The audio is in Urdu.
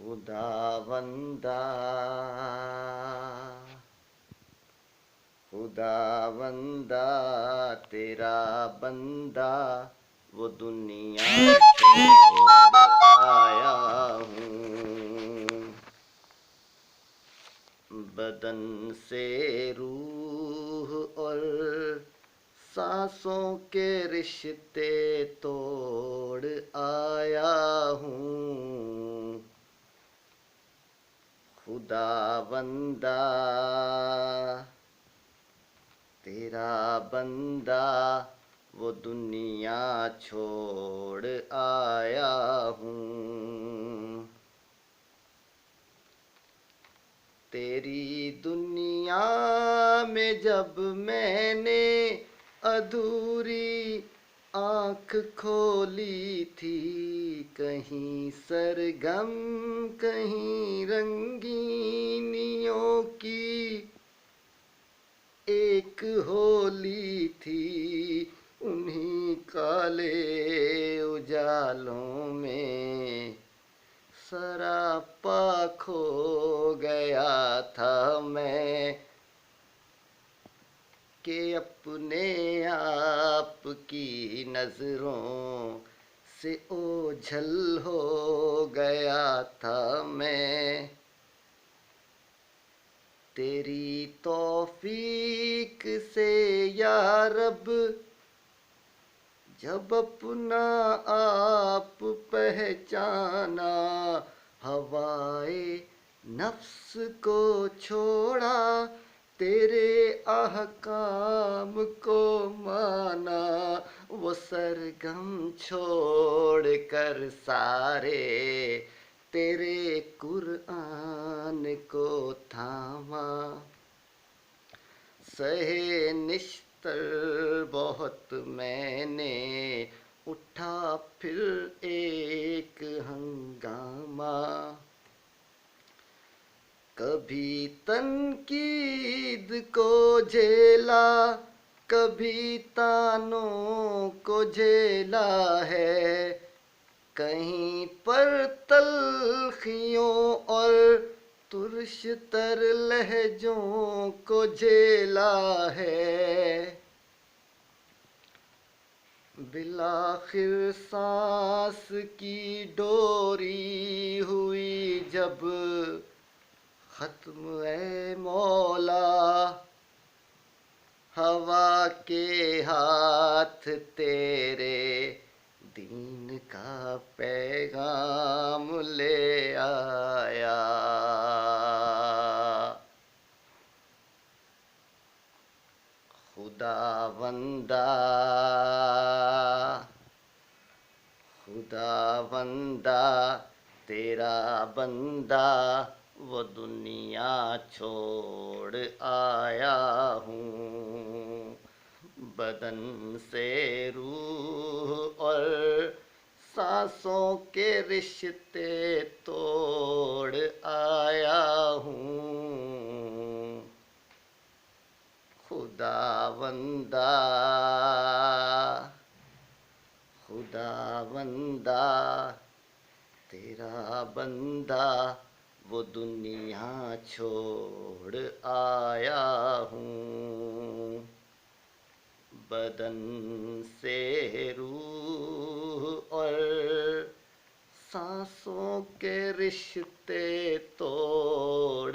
خداوندا خداوندا تیرا بندہ وہ دنیا چھوڑ آیا ہوں، بدن سے روح اور سانسوں کے رشتے توڑ آیا ہوں، خداوندا تیرا بندہ وہ دنیا چھوڑ آیا ہوں، تیری دنیا میں جب میں نے ادھوری آنکھ کھولی تھی، کہیں سرگم کہیں رنگینیوں کی ایک ہولی تھی، انہی کالے اجالوں میں سراپا کھو گیا تھا میں، کہ اپنے آپ کی نظروں سے اوجھل ہو گیا تھا میں، تیری توفیق سے یا رب جب اپنا آپ پہچانا، ہوائے نفس کو چھوڑا، تیرے احکام کو مانا، وہ سرگم چھوڑ کر سارے تیرے قرآن کو تھاما، سہے نشتر بہت میں نے اٹھا پھر ایک ہنگامہ، کبھی تنقید کو جھیلا کبھی طعنوں کو جھیلا ہے، کہیں پر تلخیوں اور ترش تر لہجوں کو جھیلا ہے، بالآخر سانس کی ڈوری ہوئی جب ختم اے مولا، ہوا کے ہاتھ تیرے دین کا پیغام لے آیا، خداوندا خداوندا تیرا بندہ وہ دنیا چھوڑ آیا ہوں، بدن سے روح اور سانسوں کے رشتے توڑ آیا ہوں، خداوندا خداوندا تیرا بندہ وہ دنیا چھوڑ آیا ہوں، بدن سے روح اور سانسوں کے رشتے توڑ